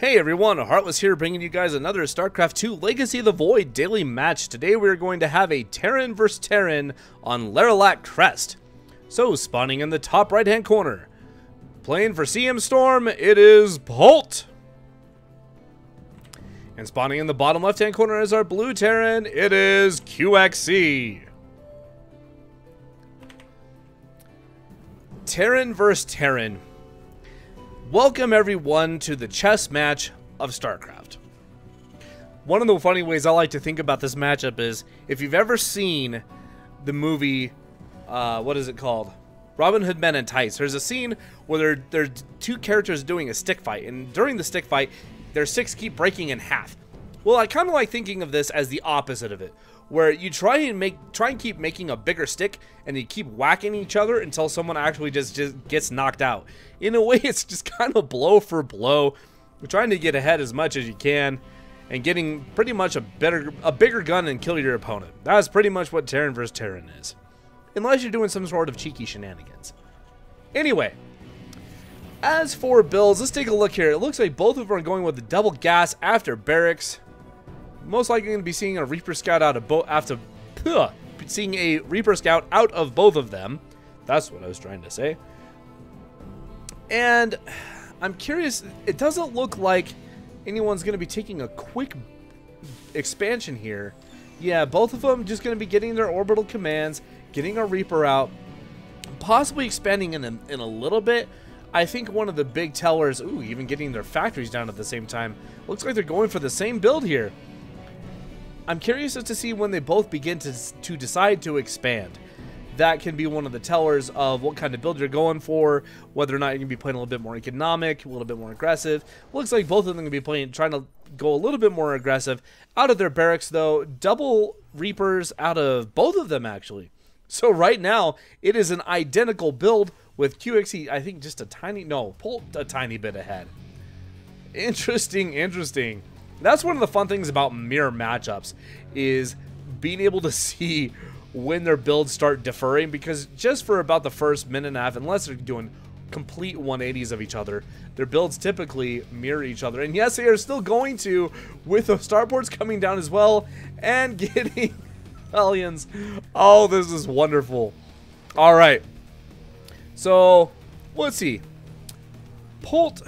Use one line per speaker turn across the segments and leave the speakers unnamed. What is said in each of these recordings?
Hey everyone, Heartless here, bringing you guys another StarCraft 2 Legacy of the Void daily match. Today we're going to have a Terran vs Terran on Lerilak Crest. So, spawning in the top right hand corner, playing for CM Storm, it is Polt. And spawning in the bottom left hand corner is our blue Terran, it is QXC. Terran vs Terran. Welcome everyone to the chess match of StarCraft. One of the funny ways I like to think about this matchup is, if you've ever seen the movie, what is it called? Robin Hood Men in Tights. There's a scene where there's two characters doing a stick fight, and during the stick fight, their sticks keep breaking in half. Well, I kind of like thinking of this as the opposite of it, where you try and keep making a bigger stick, and you keep whacking each other until someone actually just gets knocked out. In a way, it's just kind of blow for blow. You're trying to get ahead as much as you can, and getting pretty much a bigger gun and kill your opponent. That's pretty much what Terran vs Terran is, unless you're doing some sort of cheeky shenanigans. Anyway, as for builds, let's take a look here. It looks like both of them are going with the double gas after barracks. Most likely going to be seeing a Reaper Scout out of both seeing a Reaper Scout out of both of them. That's what I was trying to say. And I'm curious, it doesn't look like anyone's going to be taking a quick expansion here. Yeah, both of them just going to be getting their orbital commands, getting a Reaper out, possibly expanding in a little bit. I think one of the big tellers, even getting their factories down at the same time. Looks like they're going for the same build here. I'm curious as to see when they both begin to decide to expand. That can be one of the tellers of what kind of build you're going for, whether or not you're going to be playing a little bit more economic, a little bit more aggressive. Looks like both of them are going to be trying to go a little bit more aggressive. Out of their barracks, though, double Reapers out of both of them, actually. So right now, it is an identical build with QXC, I think just Polt a tiny bit ahead. Interesting, interesting. That's one of the fun things about mirror matchups, is being able to see when their builds start differing, because just for about the first minute and a half, unless they're doing complete 180s of each other, their builds typically mirror each other. And yes, they are still going to, with the starports coming down as well, and getting Hellions. Oh, this is wonderful. Alright. So, let's see. Polt,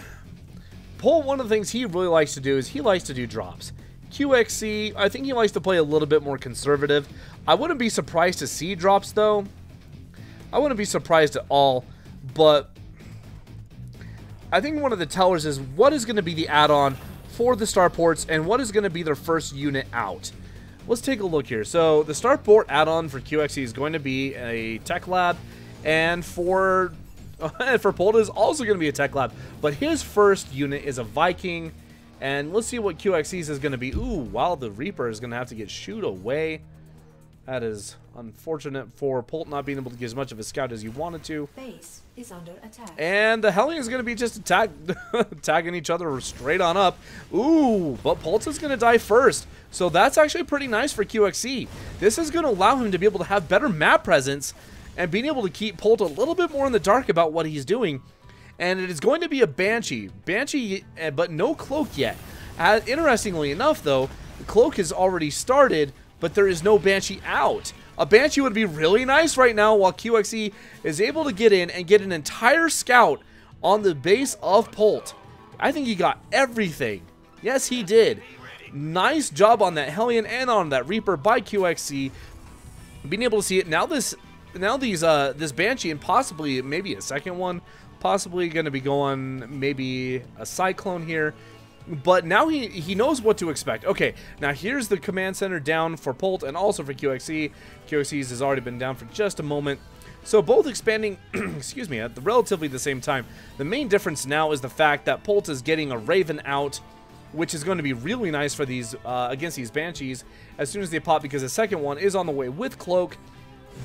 one of the things he really likes to do is he likes to do drops. QXC, I think he likes to play a little bit more conservative. I wouldn't be surprised to see drops, though. I wouldn't be surprised at all, but I think one of the tellers is what is going to be the add-on for the starports and what is going to be their first unit out. Let's take a look here. So, the starport add-on for QXC is going to be a tech lab, and for Polt is also going to be a tech lab, but his first unit is a Viking, and let's see what QXC's is going to be. Wow, the Reaper is going to have to get shooed away. That is unfortunate for Polt not being able to get as much of a scout as he wanted to.
Base is under attack.
And the Hellion is going to be just tagging each other straight on up. But Polt is going to die first. So that's actually pretty nice for QXC. This is going to allow him to be able to have better map presence and being able to keep Polt a little bit more in the dark about what he's doing. And it is going to be a Banshee, but no Cloak yet. Interestingly enough, though, the Cloak has already started, but there is no Banshee out. A Banshee would be really nice right now while QXC is able to get in and get an entire scout on the base of Polt. I think he got everything. Yes, he did. Nice job on that Hellion and on that Reaper by QXC. Being able to see it now. This Banshee and possibly maybe a second one, possibly going to be going maybe a Cyclone here. But now he knows what to expect. Okay, now here's the command center down for Polt and also for QXC. QXC's has already been down for just a moment. So both expanding, excuse me, at relatively the same time. The main difference now is the fact that Polt is getting a Raven out, which is going to be really nice for these against these Banshees as soon as they pop, because the second one is on the way with Cloak.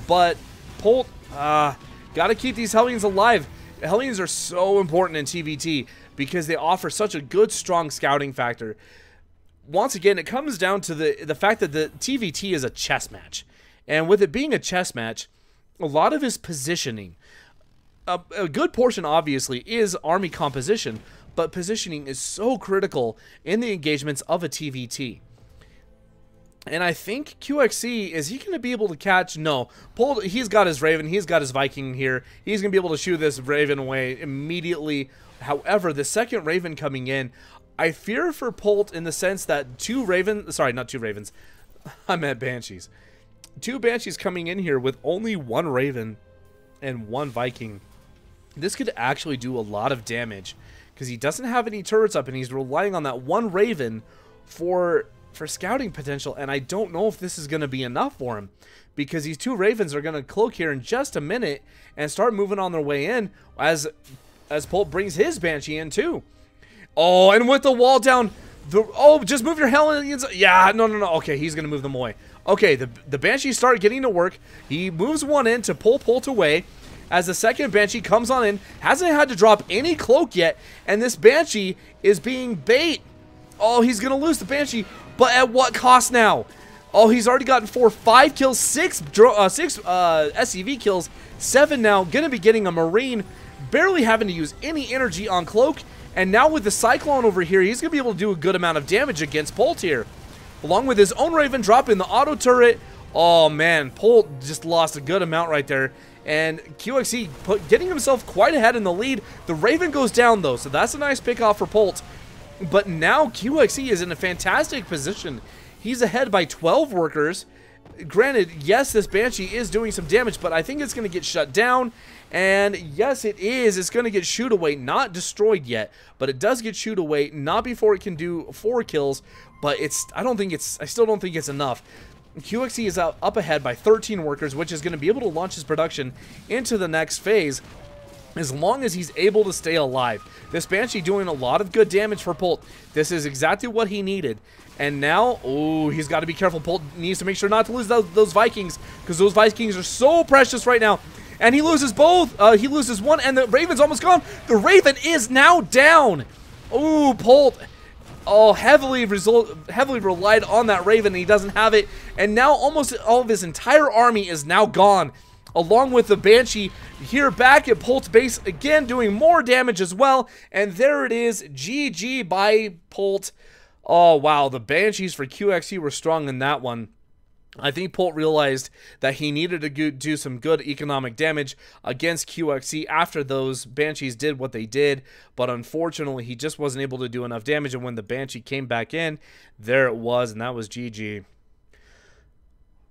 But Polt, got to keep these Hellions alive. Hellions are so important in TVT because they offer such a good, strong scouting factor. Once again, it comes down to the fact that the TVT is a chess match. And with it being a chess match, a lot of his positioning, a good portion, obviously, is army composition, but positioning is so critical in the engagements of a TVT. And I think QXC, is he going to be able to catch? No. Polt, he's got his Raven. He's got his Viking here. He's going to be able to shoo this Raven away immediately. However, the second Raven coming in, I fear for Polt in the sense that two Ravens... Sorry, not two Ravens. I meant Banshees. Two Banshees coming in here with only one Raven and one Viking. This could actually do a lot of damage because he doesn't have any turrets up and he's relying on that one Raven for scouting potential, and I don't know if this is going to be enough for him because these two Ravens are going to cloak here in just a minute and start moving on their way in as Polt brings his Banshee in too. Oh, and with the wall down, just move your Hellions. Yeah, no. Okay, he's going to move them away. Okay, the Banshees start getting to work. He moves one in to pull Polt away as the second Banshee comes on in. Hasn't had to drop any cloak yet, and this Banshee is being bait. Oh, he's going to lose the Banshee. But at what cost now? Oh, he's already gotten 5 kills, 6 SCV kills, 7 now. Gonna be getting a Marine, barely having to use any energy on Cloak. And now with the Cyclone over here, he's gonna be able to do a good amount of damage against Polt here. Along with his own Raven dropping the auto turret. Oh man, Polt just lost a good amount right there. And QXC getting himself quite ahead in the lead. The Raven goes down though, so that's a nice pick off for Polt. But now QXC is in a fantastic position. He's ahead by 12 workers. Granted, yes, this Banshee is doing some damage, but I think it's going to get shut down. And yes, it is. It's going to get shoot away, not destroyed yet, but it does get shoot away, not before it can do 4 kills. But I still don't think it's enough. QXC is up ahead by 13 workers, which is going to be able to launch his production into the next phase. As long as he's able to stay alive. This Banshee doing a lot of good damage for Polt. This is exactly what he needed. And now, oh, he's got to be careful. Polt needs to make sure not to lose those Vikings, because those Vikings are so precious right now. And he loses both. He loses one, and the Raven's almost gone. The Raven is now down. Oh, Polt. Oh, heavily relied on that Raven, and he doesn't have it. And now almost all of his entire army is now gone. Along with the Banshee here back at Polt's base, again doing more damage as well. And there it is, GG by Polt. Oh, wow, the Banshees for QXC were strong in that one. I think Polt realized that he needed to do some good economic damage against QXC after those Banshees did what they did. But unfortunately, he just wasn't able to do enough damage. And when the Banshee came back in, there it was, and that was GG.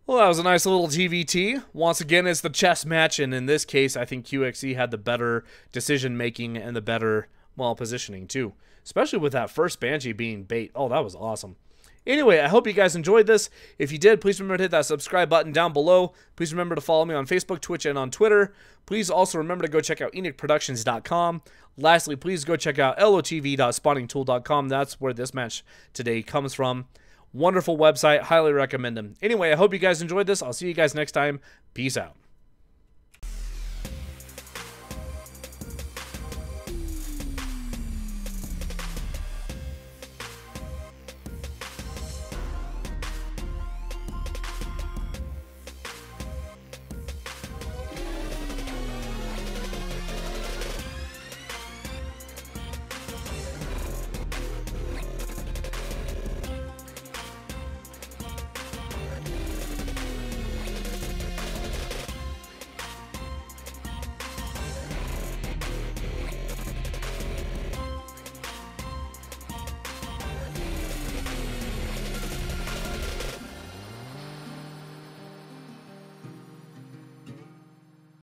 Well, that was a nice little TVT. Once again, it's the chess match, and in this case, I think QXC had the better decision-making and the better, well, positioning, too. Especially with that first Banshee being bait. Oh, that was awesome. Anyway, I hope you guys enjoyed this. If you did, please remember to hit that subscribe button down below. Please remember to follow me on Facebook, Twitch, and on Twitter. Please also remember to go check out EnigProductions.com. Lastly, please go check out lotv.spottingtool.com. That's where this match today comes from. Wonderful website. Highly recommend them. Anyway, I hope you guys enjoyed this. I'll see you guys next time. Peace out.